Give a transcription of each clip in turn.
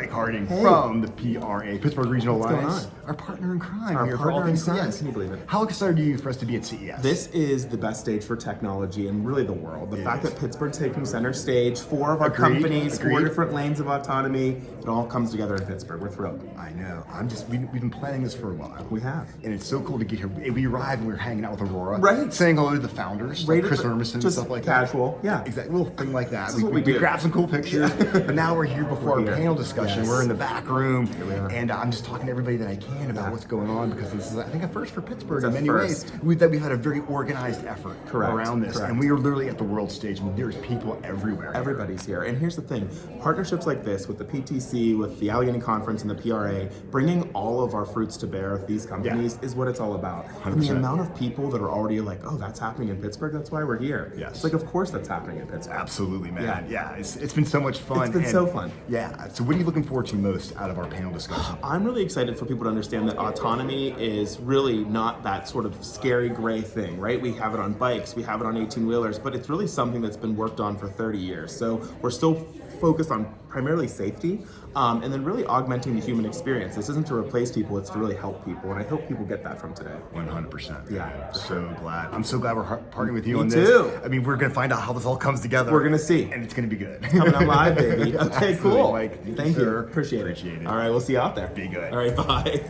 Mike Harding from the PRA, Pittsburgh Regional Alliance. Our partner in crime here for all things CES. Can you believe it? How excited are you for us to be at CES? This is the best stage for technology and really the world. The fact that Pittsburgh's taking center stage, 4 of our companies, 4 different lanes of autonomy, it all comes together in Pittsburgh. We're thrilled. I know. We've been planning this for a while. We have. And it's so cool to get here. We arrived and we were hanging out with Aurora. Right. Saying hello to the founders, like Chris Ermison and stuff like that. Casual. Yeah. Exactly. Little thing like that. We grabbed some cool pictures. But now we're here before our panel discussion. Yes. We're in the back room. And I'm just talking to everybody that I can about what's going on, because this is, I think, a first for Pittsburgh in many ways. We've had a very organized effort around this. And we are literally at the world stage. And there's people everywhere. Everybody's here. And here's the thing. Partnerships like this with the PTC, with the Allegheny Conference and the PRA, bringing all of our fruits to bear with these companies is what it's all about. 100%. And the amount of people that are already like, oh, that's happening in Pittsburgh, that's why we're here. Yes. It's like, of course that's happening in Pittsburgh. Absolutely, man. Yeah, it's been so much fun. It's been so fun. Yeah. So what are you looking forward to most out of our panel discussion? I'm really excited for people to understand that autonomy is really not that sort of scary gray thing, right? We have it on bikes, we have it on 18-wheelers, but it's really something that's been worked on for 30 years. So we're still focused on primarily safety, and then really augmenting the human experience. This isn't to replace people, it's to really help people, and I hope people get that from today. 100%. Yeah. So glad. I'm so glad we're partnering with you on this. Me too. I mean, we're going to find out how this all comes together. We're going to see. And it's going to be good. Coming up live, baby. Okay, Absolutely, cool. Mike. Thank you. Sir. Appreciate it. All right, we'll see you out there. Be good. All right, bye.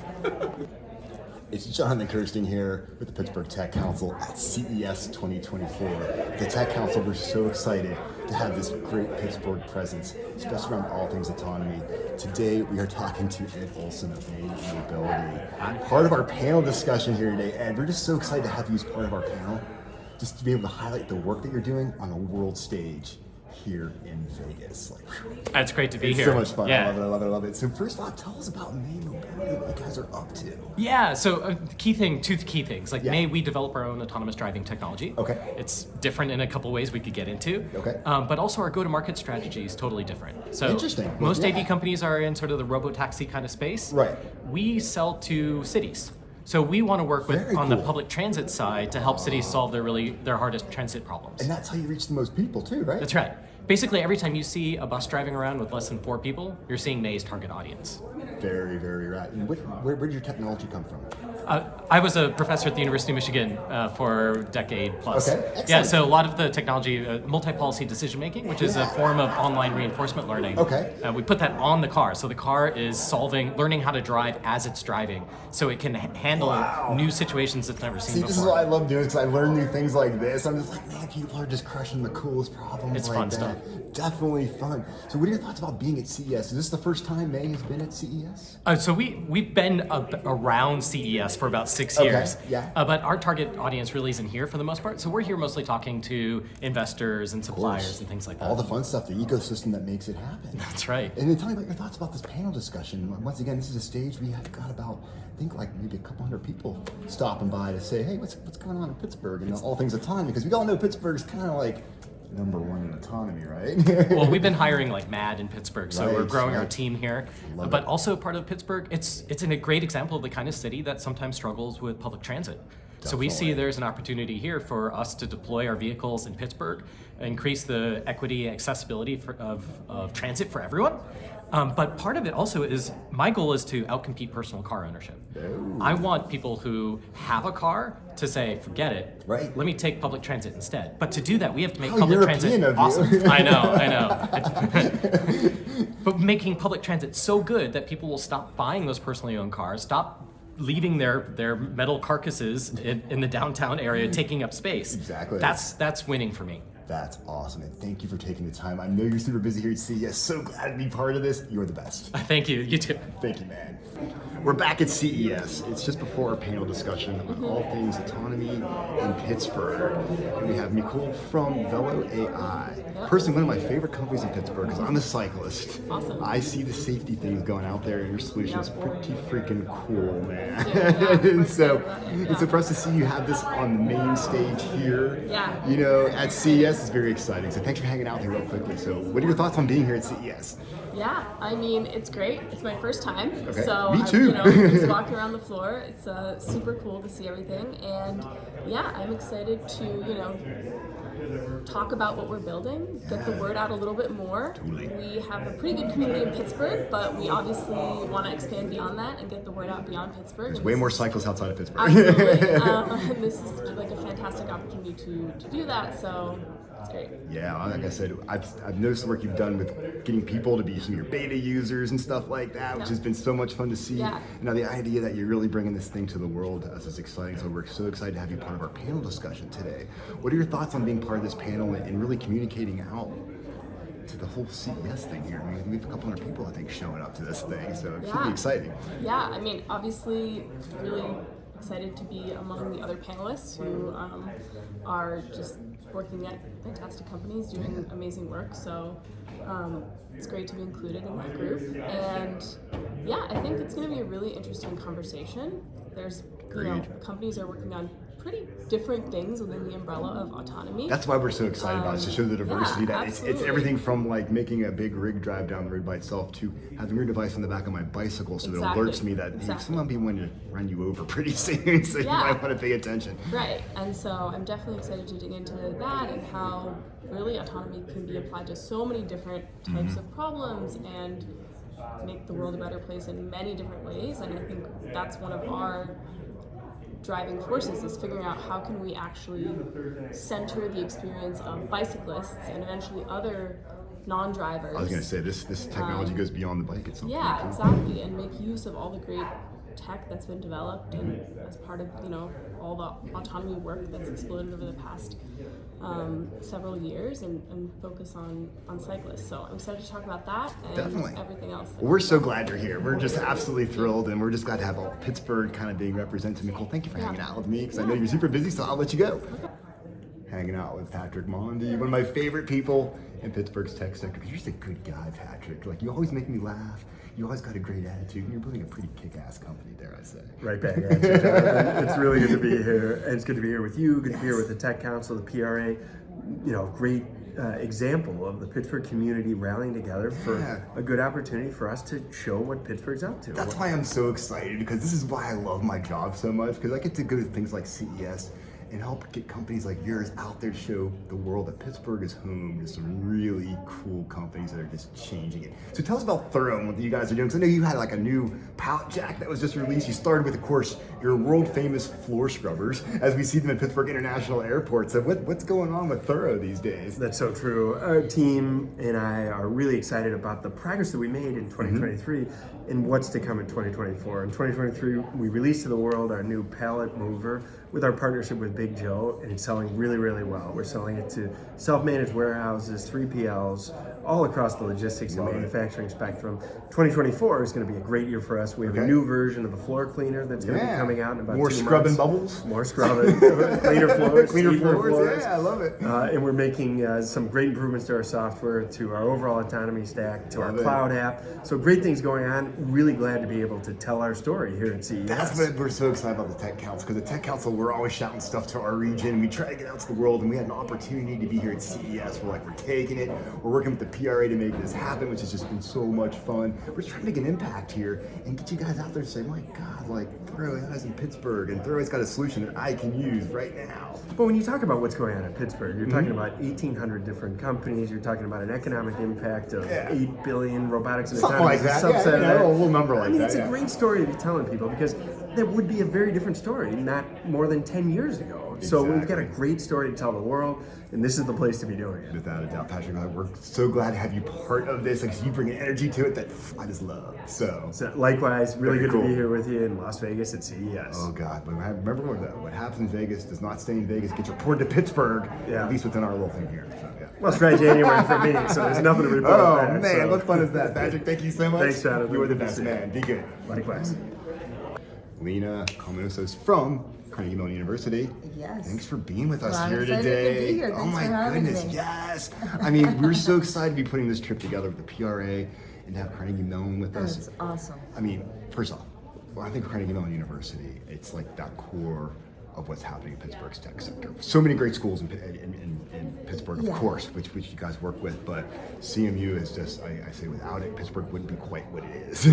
It's Jonathan Kirsten here with the Pittsburgh Tech Council at CES 2024. The Tech Council, we're so excited to have this great Pittsburgh presence, especially around all things autonomy. Today, we are talking to Ed Olson of Mondi. Part of our panel discussion here today, Ed, we're just so excited to have you as part of our panel, just to be able to highlight the work that you're doing on a world stage here in Vegas. It's great to be here. So much fun. Yeah. I love it. So first off, tell us about May Mobility, what you guys are up to. Yeah, so two key things. May, we develop our own autonomous driving technology. Okay. It's different in a couple ways we could get into. Okay. But also our go-to-market strategy is totally different. So interesting. Most AV companies are in sort of the robo-taxi kind of space. Right. We sell to cities. So we want to work on the public transit side to help cities solve their hardest transit problems. And that's how you reach the most people too, right? That's right. Basically, every time you see a bus driving around with less than 4 people, you're seeing May's target audience. Very, very right. And where did your technology come from? I was a professor at the University of Michigan for a decade plus. Okay, excellent. Yeah, so a lot of the technology, multi-policy decision making, which is a form of online reinforcement learning. Okay. We put that on the car. So the car is learning how to drive as it's driving, so it can handle new situations it's never seen before. This is what I love doing, because I learn new things like this. I'm just like, man, people are just crushing the coolest problems. It's like fun that. stuff. Definitely fun. So what are your thoughts about being at CES? Is this the first time May has been at CES? So we've been around CES for about 6 years. Yeah. But our target audience really isn't here for the most part. So we're here mostly talking to investors and suppliers and things like that. All the fun stuff, the ecosystem that makes it happen. That's right. And then tell me about your thoughts about this panel discussion. Once again, this is a stage we have got about, I think, maybe a couple hundred people stopping by to say, hey, what's going on in Pittsburgh and all things autonomy, because we all know Pittsburgh's kind of like number one in autonomy, right? Well, we've been hiring like mad in Pittsburgh, so we're growing our right. team here. But also part of Pittsburgh, it's a great example of the kind of city that sometimes struggles with public transit. So we see there's an opportunity here for us to deploy our vehicles in Pittsburgh, increase the equity and accessibility of transit for everyone. But part of it also is, my goal is to outcompete personal car ownership. Oh. I want people who have a car to say, forget it, right. Let me take public transit instead. But to do that, we have to make How public European transit of you. awesome. I know. But making public transit so good that people will stop buying those personally owned cars, stop leaving their metal carcasses in the downtown area taking up space. Exactly. That's winning for me. That's awesome, and thank you for taking the time. I know you're super busy here at CES. So glad to be part of this. You're the best. Thank you. You too. Thank you, man. We're back at CES. It's just before our panel discussion on all things autonomy in Pittsburgh. And we have Micol from Velo.ai. Personally, one of my favorite companies in Pittsburgh, because I'm a cyclist. Awesome. I see the safety things going out there, and your solution is pretty freaking cool, man. Yeah, and so for us to see you have this on the main stage here, at CES is very exciting. So thanks for hanging out here real quickly. So what are your thoughts on being here at CES? Yeah, I mean, it's great. It's my first time. Okay. So Me too. just walking around the floor. It's super cool to see everything. And yeah, I'm excited to, talk about what we're building, get the word out a little bit more. Totally. We have a pretty good community in Pittsburgh, but we obviously want to expand beyond that and get the word out beyond Pittsburgh. There's way more cyclists outside of Pittsburgh. Absolutely. And this is like a fantastic opportunity to do that, so it's great. Yeah, like I said, I've noticed the work you've done with getting people to be some of your beta users and stuff like that, which has been so much fun to see. Yeah. Now the idea that you're really bringing this thing to the world is exciting, so we're so excited to have you part of our panel discussion today. What are your thoughts on being part of this panel and really communicating out to the whole CES thing here? I mean, we have a couple hundred people, I think, showing up to this thing, so it should be exciting. Yeah, I mean, obviously, really excited to be among the other panelists who are just working at fantastic companies doing amazing work. So it's great to be included in that group. And yeah, I think it's going to be a really interesting conversation. There's, companies are working on pretty different things within the umbrella of autonomy. That's why we're so excited about it, to show the diversity that it's absolutely. everything from like making a big rig drive down the road by itself to having your device on the back of my bicycle so that it alerts me that hey, someone be wanting to run you over pretty soon, so you might want to pay attention. Right, and so I'm definitely excited to dig into that and how really autonomy can be applied to so many different types of problems and make the world a better place in many different ways. And I think that's one of our driving forces, is figuring out how can we actually center the experience of bicyclists and eventually other non-drivers. I was going to say, this technology goes beyond the bike at some point. Yeah, exactly, and make use of all the great tech that's been developed and as part of all the autonomy work that's exploded over the past several years and focus on cyclists. So I'm excited to talk about that and everything else. Well, we're so glad you're here. We're just absolutely thrilled, and we're just glad to have all Pittsburgh kind of being represented. Micol, thank you for hanging out with me, because I know you're super busy, so I'll let you go. Hanging out with Patrick Mondi, one of my favorite people in Pittsburgh's tech sector, because you're just a good guy, Patrick. Like, you always make me laugh. You always got a great attitude, and you're building a pretty kick-ass company, dare I say. Right back at you, Jonathan. It's really good to be here. And it's good to be here with you, good to be here with the Tech Council, the PRA. Great example of the Pittsburgh community rallying together for a good opportunity for us to show what Pittsburgh's up to. That's why I'm so excited, because this is why I love my job so much, because I get to go to things like CES and help get companies like yours out there to show the world that Pittsburgh is home to some really cool companies that are just changing it. So tell us about Thoro and what you guys are doing, because I know you had like a new pallet jack that was just released. You started with, of course, your world famous floor scrubbers, as we see them at Pittsburgh International Airport. So what's going on with Thoro these days? That's so true. Our team and I are really excited about the progress that we made in 2023 and what's to come in 2024. In 2023, we released to the world our new pallet mover with our partnership with Big Joe, and it's selling really, really well. We're selling it to self-managed warehouses, 3PLs, all across the logistics and manufacturing spectrum. 2024 is going to be a great year for us. We have a new version of the floor cleaner that's going to be coming out in about 2 months. More scrubbing bubbles? More scrubbing. Cleaner floors. Cleaner floors. Yeah, I love it. And we're making some great improvements to our software, to our overall autonomy stack, to our cloud app. So great things going on. Really glad to be able to tell our story here at CES. That's what we're so excited about the Tech Council, because the Tech Council, we're always shouting stuff to our region. We try to get out to the world, and we had an opportunity to be here at CES. We're taking it. We're working with the PRA to make this happen, which has just been so much fun. We're trying to make an impact here and get you guys out there to say, my God, Thoro.ai in Pittsburgh, and Thoro.ai's got a solution that I can use right now. But when you talk about what's going on in Pittsburgh, you're talking about 1,800 different companies. You're talking about an economic impact of 8 billion. Robotics and Something like that. Subset of that. A little number like that. It's a great story to be telling people, because that would be a very different story not more than 10 years ago. So we've got a great story to tell the world, and this is the place to be doing it. Without a doubt, Patrick, we're so glad to have you part of this. You bring an energy to it that I just love. So likewise, really good cool to be here with you in Las Vegas at CES. Oh God, but remember what happens in Vegas does not stay in Vegas. It gets reported to Pittsburgh, at least within our little thing here. So, Well, it's dry January for me, so there's nothing to report. Oh man, what fun is that, Patrick? Thank you so much. Thanks, Jonathan. You are the best, man. Be good. Likewise. Lenna Cominos from Carnegie Mellon University. Yes. Thanks for being with us Well, I'm here excited today. to be here. Oh Thanks my for having goodness, me. yes. I mean, we're so excited to be putting this trip together with the PRA and to have Carnegie Mellon with us. That's awesome. I mean, first off, when I think of Carnegie Mellon University, it's like that core of what's happening in Pittsburgh's tech sector. So many great schools in Pittsburgh, of course, which you guys work with, but CMU is just, I say without it, Pittsburgh wouldn't be quite what it is.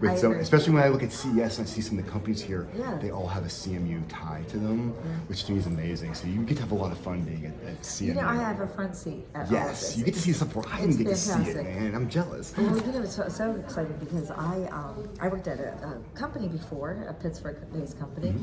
Especially when I look at CES and I see some of the companies here, they all have a CMU tie to them, which to me is amazing. So you get to have a lot of fun being at CMU. You know, I have a front seat at all of this. You get to see stuff where I didn't get to see it, fantastic. man. I'm jealous. Well, you know, it's so exciting because I worked at a company before, a Pittsburgh-based company,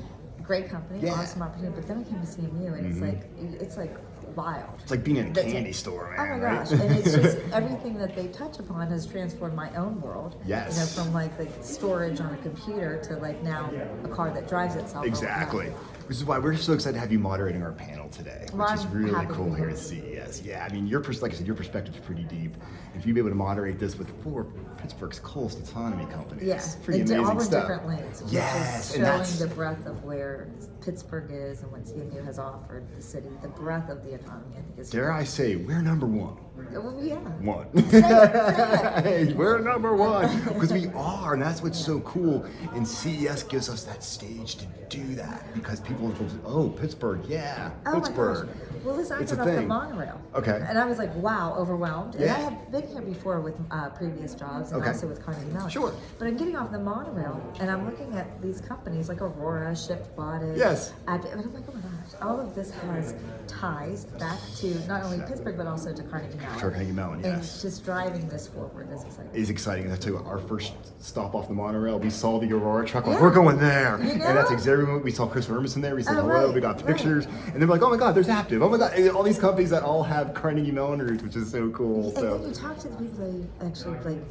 great company, awesome opportunity. But then I came to CMU, and it's like wild. It's like being in a candy store, man. Oh my gosh! And it's just everything that they touch upon has transformed my own world. Yes. You know, from like the storage on a computer to like now a car that drives itself. Exactly. Which is why we're so excited to have you moderating our panel today, which Well, is I'm really happy to cool be here here. at CES. Yeah, I mean, like I said, your perspective is pretty deep. And for you to be able to moderate this with 4 of Pittsburgh's coolest autonomy companies, Yeah, it's pretty all amazing in stuff. different lanes, which Yes, is and showing that's the breadth of where Pittsburgh is and what CMU has offered the city. The breadth of the autonomy, I think, is. dare I say, we're number 1. Well, yeah. One. Say it. Hey, we're number 1 because we are, and that's what's so cool. And CES gives us that stage to do that because people go, oh, Pittsburgh, yeah, Oh Pittsburgh. my gosh. Well, listen, I It's a got off the thing. monorail. Okay. And I was like, wow, overwhelmed. And Yeah. I have been here before with previous jobs and Okay. also with Carnegie Mellon. Sure. But I'm getting off the monorail and I'm looking at these companies like Aurora, Shift Bodies. Yes. And I'm like, oh my gosh, all of this has ties back to not only Pittsburgh but also to Carnegie Mellon. Carnegie Mellon, And yes. just driving this forward is exciting. Is exciting. And I tell you what, our first stop off the monorail, we saw the Aurora truck. Like, Yeah. we're going there. You know? And that's exactly what we saw. Chris Emerson there. We said Oh, hello. right, We got right. pictures. And they're like, oh my God, there's Aptive. Oh my God. And all these companies that all have Carnegie Mellon roots, which is so cool. And So then you talk to the people that actually like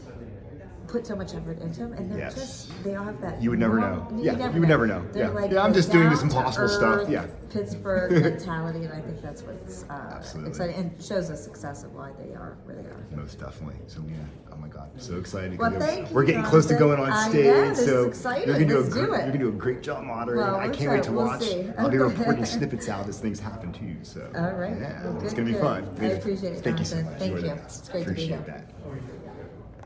put so much effort into them, and they're Yes. just, they all have that. You would never warm- know. Yeah, you would never know. They're Yeah. like Yeah, I'm the just doing this down-to-earth impossible stuff. Yeah. Pittsburgh mentality, and I think that's what's Absolutely. exciting and shows the success of why they are where they are. most definitely. So yeah, oh my God, so excited. Well, 'cause thank you, we're getting close to Jonathan. going on I stage. know, this so is exciting. You're gonna do Let's do it. You're gonna do a great job moderating. Well, I let's can't wait to hope. We'll watch. see. I'll be reporting snippets out as things happen too. So All right. yeah, Well, it's good, gonna be good. fun. I appreciate it, Thank you so Jonathan. much. Thank You're the you. best. It's great to be Appreciate here. that.